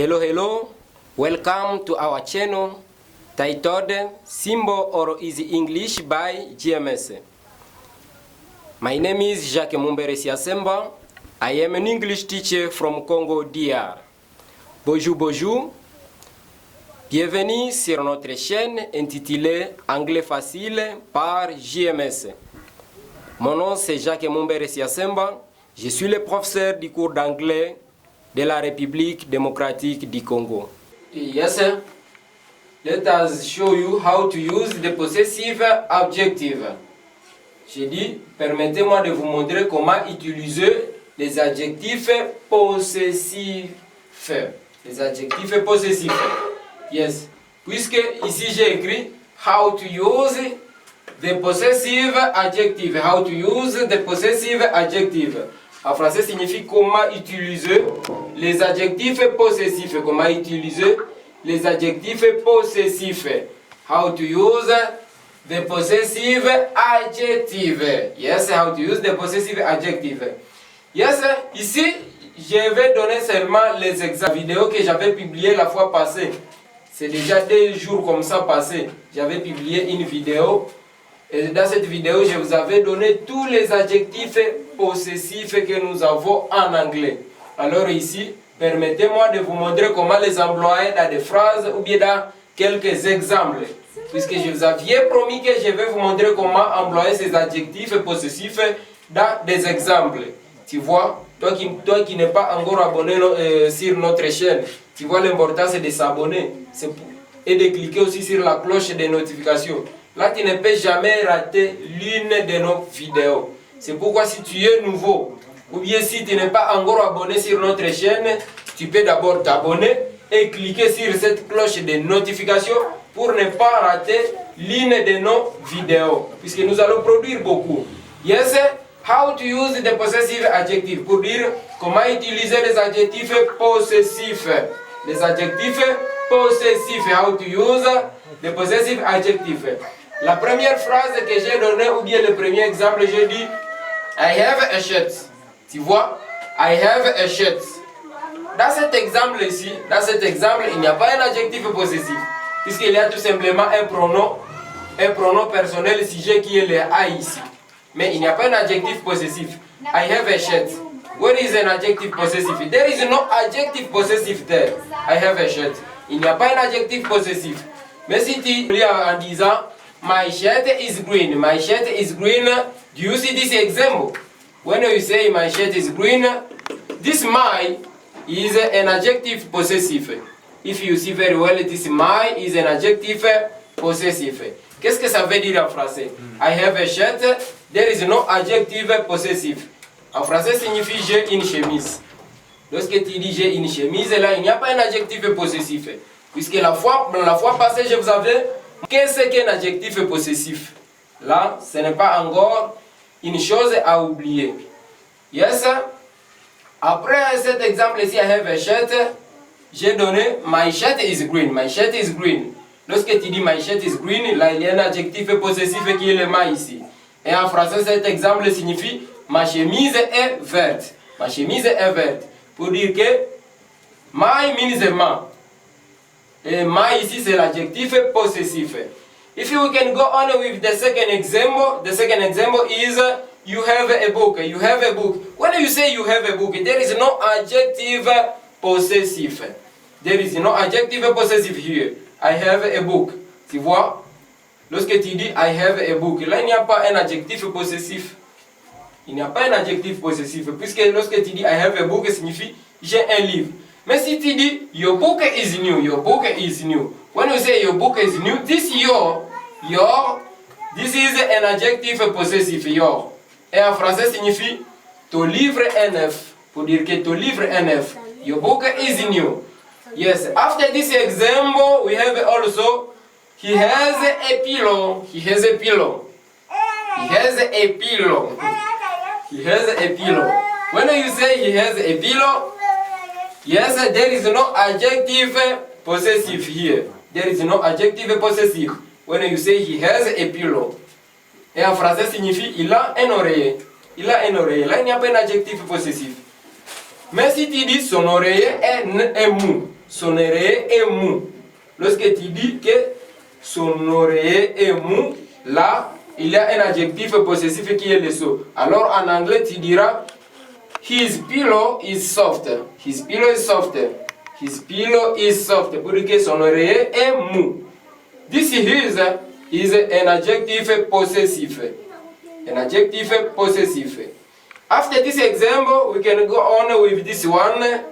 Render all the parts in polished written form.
Hello, welcome to our channel titled Simple or Easy English by GMS. My name is Jacques Mumbere Siasemba. I am an English teacher from Congo DR. Bonjour. Bienvenue sur notre chaîne intitulée Anglais facile par GMS. Mon nom c'est Jacques Mumbere Siasemba. Je suis le professeur du cours d'anglais de la République démocratique du Congo. Yes, sir. Let us show you how to use the possessive adjective. J'ai dit, permettez-moi de vous montrer comment utiliser les adjectifs possessifs. Les adjectifs possessifs. Yes. Puisque ici j'ai écrit how to use the possessive adjective. How to use the possessive adjective. En français signifie comment utiliser les adjectifs possessifs. Comment utiliser les adjectifs possessifs. How to use the possessive adjective. Yes, how to use the possessive adjective. Yes, ici, je vais donner seulement les exemples vidéo que j'avais publié la fois passée. C'est déjà 2 jours comme ça passé. J'avais publié une vidéo. Et dans cette vidéo, je vous avais donné tous les adjectifs possessifs que nous avons en anglais. Alors ici, permettez-moi de vous montrer comment les employer dans des phrases ou bien dans quelques exemples. Puisque je vous avais promis que je vais vous montrer comment employer ces adjectifs possessifs dans des exemples. Tu vois, toi qui n'es pas encore abonné sur notre chaîne, tu vois l'importance de s'abonner et de cliquer aussi sur la cloche de notification. Là, tu ne peux jamais rater l'une de nos vidéos. C'est pourquoi si tu es nouveau, ou bien si tu n'es pas encore abonné sur notre chaîne, tu peux d'abord t'abonner et cliquer sur cette cloche de notification pour ne pas rater l'une de nos vidéos. Puisque nous allons produire beaucoup. Yes, how to use the possessive adjective. Pour dire comment utiliser les adjectifs possessifs. Les adjectifs possessifs. How to use the possessive adjective. La première phrase que j'ai donnée, ou bien le premier exemple, j'ai dit I have a shirt. Tu vois, I have a shirt. Dans cet exemple ici, il n'y a pas un adjectif possessif, puisqu'il y a tout simplement un pronom personnel sujet qui est le I ici. Mais il n'y a pas un adjectif possessif. I have a shirt. What is an adjective possessive? There is no adjective possessive there. I have a shirt. Il n'y a pas un adjectif possessif. Mais si tu lis en disant my shirt is green. My shirt is green. Do you see this example? When you say my shirt is green, this my is an adjective possessive. If you see very well, this my is an adjective possessive. Qu'est-ce que ça veut dire en français? I have a shirt. There is no adjective possessive. En français signifie j'ai une chemise. Lorsque tu dis j'ai une chemise, là il n'y a pas un adjectif possessif. Puisque la fois passée, je vous avais qu'est-ce qu'un adjectif possessif. Là, ce n'est pas encore une chose à oublier. Yes. Après cet exemple ici, I have a shirt, j'ai donné my shirt is green. My shirt is green. Lorsque tu dis my shirt is green, là il y a un adjectif possessif qui est le my ici. Et en français, cet exemple signifie ma chemise est verte. Ma chemise est verte. Pour dire que my means ma. Et my ici c'est l'adjectif possessif. If you can go on with the second example is you have a book. You have a book. When you say you have a book, there is no adjective possessive. There is no adjective possessive here. I have a book. Tu vois? Lorsque tu dis I have a book, là il n'y a pas un adjectif possessif. Il n'y a pas un adjectif possessif. Puisque lorsque tu dis I have a book, signifie j'ai un livre. Mais si tu dis your book is new, your book is new. When you say your book is new, this is an adjective possessive, your. Et en français signifie ton livre est neuf. Pour dire que ton livre est neuf. Your book is new. Yes. After this example, we have also he has a pillow. He has a pillow. He has a pillow. He has a pillow. When you say he has a pillow, yes, there is no adjective possessive here. There is no adjective possessive. When you say he has a pillow. Et en français signifie il a un oreiller. Il a un oreiller. Là, il n'y a pas un adjectif possessif. Mais si tu dis son oreiller est mou, son oreiller est mou. Lorsque tu dis que son oreiller est mou, là, il y a un adjectif possessif qui est le so. Alors en anglais, tu diras his pillow is soft. His pillow is soft. His pillow is soft. Pour dire que son oreiller est mou. This is an adjective possessive. An adjective possessive. After this example, we can go on with this one,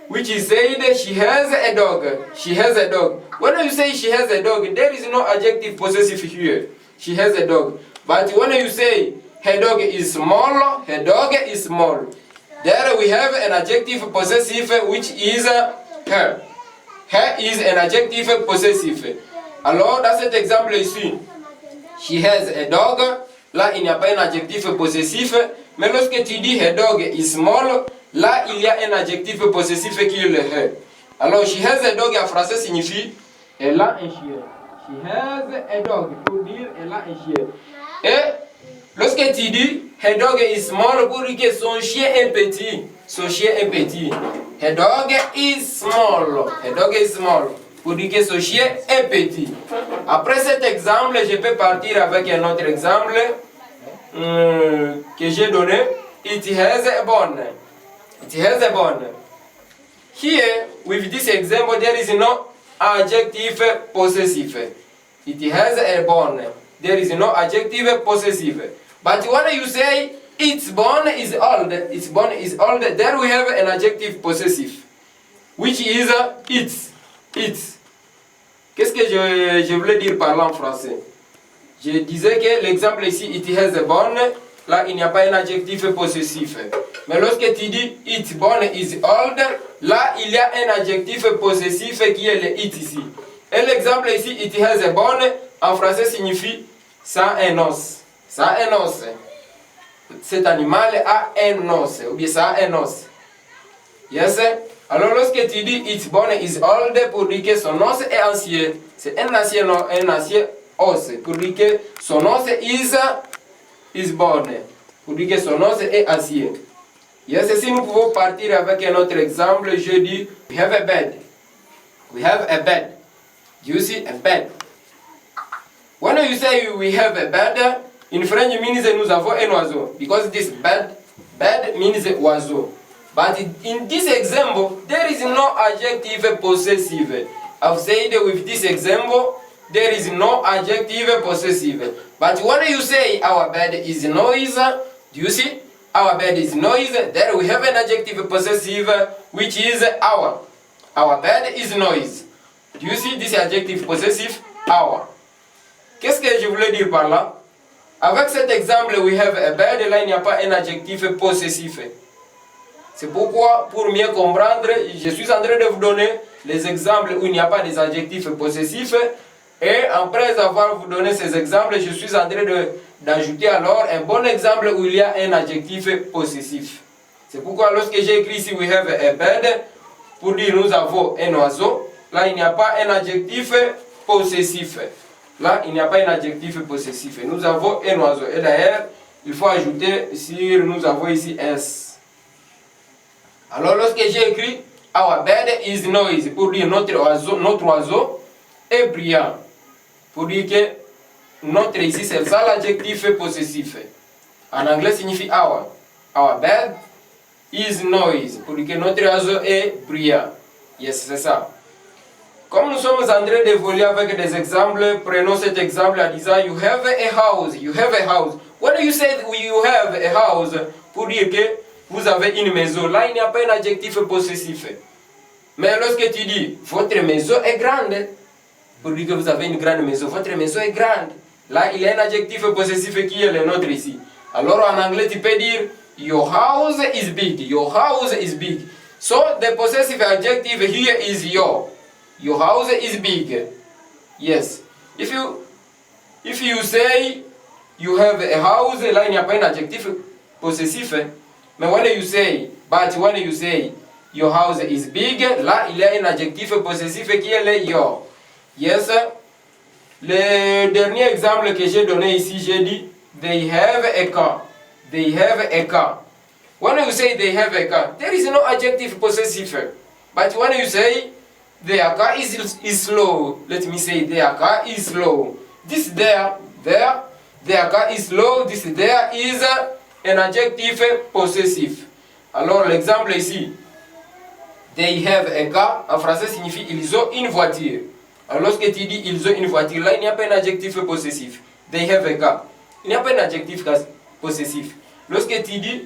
which is said she has a dog. She has a dog. When you say she has a dog, there is no adjective possessive here. She has a dog. But when you say her dog is small, her dog is small. There we have an adjective possessive which is her. Her is an adjective possessive. Alors dans cet exemple ici, she has a dog. Là il n'y a pas un adjectif possessif. Mais lorsque tu dis her dog is small, là il y a un adjectif possessif qui est le her. Alors she has a dog en français signifie elle a un chien. She has a dog pour dire elle a un chien. Et lorsque tu dis her dog is small pour dire que son chien est petit. Son chien est petit. Her dog is small. Her dog is small. Pour dire que son chien est petit. Après cet exemple, je peux partir avec un autre exemple que j'ai donné. It has a bone. It has a bone. Here, with this example, there is no adjective possessive. It has a bone. There is no adjective possessive. But when you say its bone is old, its bone is old, there we have an adjective possessive, which is its. Its. Qu'est-ce que je voulais dire par là en français? Je disais que l'exemple ici, it has a bone, là il n'y a pas un adjectif possessif. Mais lorsque tu dis its bone is old, là il y a un adjectif possessif qui est le it ici. Et l'exemple ici, it has a bone, en français signifie ça a un os. Ça a un os. Cet animal a un os, ou bien ça a un os. Yes? Alors lorsque tu dis its bone is old, pour dire que son os est ancien, c'est un ancien os, pour dire que son os is bone, pour dire que son os est ancien. Yes, si nous pouvons partir avec un autre exemple, je dis we have a bed. We have a bed. Do you see a bed? When you say we have a bed, in French means nous avons un oiseau, because this bed means oiseau. But in this example, there is no adjective possessive. I've said with this example, there is no adjective possessive. But when you say our bed is noise, do you see? Our bed is noise. There we have an adjective possessive, which is our. Our bed is noise. Do you see this adjective possessive? Our. Qu'est-ce que je voulais dire par là? Avec cet exemple, we have a bed, là il n'y a pas un adjectif possessif. C'est pourquoi, pour mieux comprendre, je suis en train de vous donner les exemples où il n'y a pas des adjectifs possessifs. Et après avoir vous donné ces exemples, je suis en train d'ajouter alors un bon exemple où il y a un adjectif possessif. C'est pourquoi lorsque j'ai écrit ici we have a bed, pour dire nous avons un oiseau, là il n'y a pas un adjectif possessif. Là il n'y a pas un adjectif possessif. Nous avons un oiseau. Et d'ailleurs, il faut ajouter sur nous avons ici S. Alors lorsque j'ai écrit our bed is noisy, pour dire notre oiseau est brillant, pour dire que notre ici c'est ça l'adjectif possessif. En anglais signifie our. Our bed is noisy, pour dire que notre oiseau est brillant. Yes, c'est ça. Comme nous sommes en train d'évoluer avec des exemples, prenons cet exemple en disant you have a house. You have a house. When you say you have a house, pour dire que vous avez une maison, là il n'y a pas un adjectif possessif. Mais lorsque tu dis votre maison est grande, pour dire que vous avez une grande maison, votre maison est grande, là il y a un adjectif possessif qui est le nôtre ici. Alors en anglais tu peux dire your house is big. Your house is big. So the possessive adjective here is your. Your house is big. Yes. If you say you have a house, là il n'y a pas un adjectif possessif. Mais when you say your house is big, là il y a un adjectif possessif qui est le your. Yes. Le dernier exemple que j'ai donné ici, j'ai dit they have a car. They have a car. When you say they have a car, there is no adjective possessive. But when you say their car is slow, let me say their car is slow. This their car is slow, this there is un adjectif possessif. Alors l'exemple ici, they have a car, en français signifie ils ont une voiture. Alors lorsque tu dis ils ont une voiture, là il n'y a pas un adjectif possessif. They have a car. Il n'y a pas un adjectif possessif. Lorsque tu dis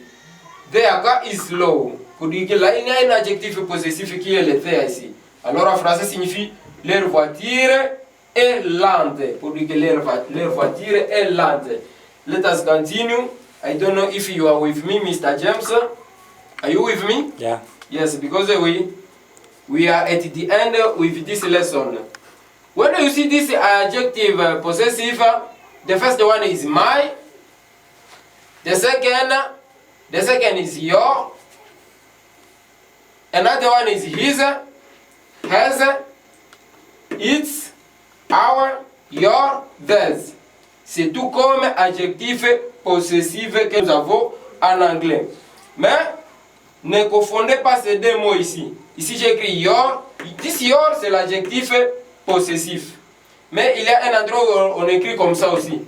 their car is slow, pour dire que là il y a un adjectif possessif qui est le there ici. Alors en français signifie leur voiture est lente. Pour dire que leur voiture est lente. Let us continue. I don't know if you are with me, Mr. James. Are you with me? Yeah. Yes, because we are at the end with this lesson. When you see this adjective possessive, the first one is my. The second is your. Another one is his, has, its, our, your, theirs. C'est tout comme adjectif possessif que nous avons en anglais. Mais ne confondez pas ces deux mots ici. Ici j'ai écrit your. This your c'est l'adjectif possessif. Mais il y a un endroit où on écrit comme ça aussi.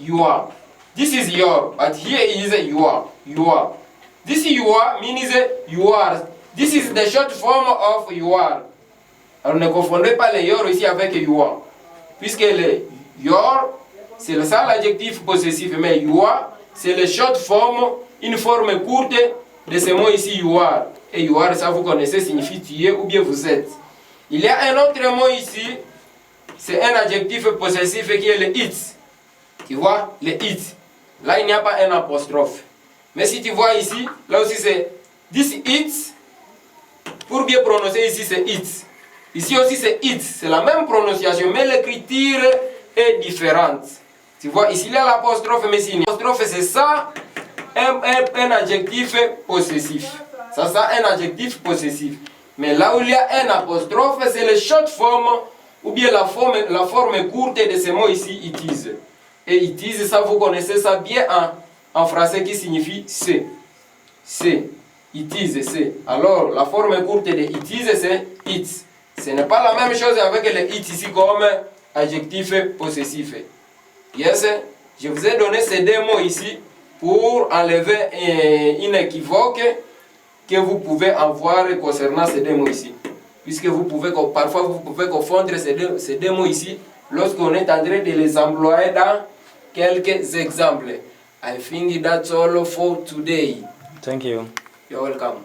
Your. This is your, but here is your. Your. This your means you are. This is the short form of you are. Alors ne confondez pas les your ici avec you are. Puisque le your, c'est ça l'adjectif possessif, mais you are, c'est le short form, une forme courte de ce mot ici you are. Et you are, ça vous connaissez, signifie tu es ou bien vous êtes. Il y a un autre mot ici, c'est un adjectif possessif qui est le it. Tu vois, le it. Là, il n'y a pas un apostrophe. Mais si tu vois ici, là aussi c'est this it. Pour bien prononcer ici, c'est it. Ici aussi c'est it. C'est la même prononciation, mais l'écriture est différente. Tu vois, ici il y a l'apostrophe, mais si l'apostrophe c'est ça, un adjectif possessif. Ça, un adjectif possessif. Mais là où il y a un apostrophe, c'est le short form, ou bien la forme courte de ce mot ici, it is. Et it is, ça vous connaissez ça bien en français qui signifie c'est. C'est. It is, c'est. Alors, la forme courte de it is, c'est it. Ce n'est pas la même chose avec le it ici comme adjectif possessif. Yes, je vous ai donné ces deux mots ici pour enlever une équivoque que vous pouvez avoir concernant ces deux mots ici. Puisque parfois vous pouvez confondre ces deux mots ici lorsqu'on est en train de les employer dans quelques exemples. I think that's all for today. Thank you. You're welcome.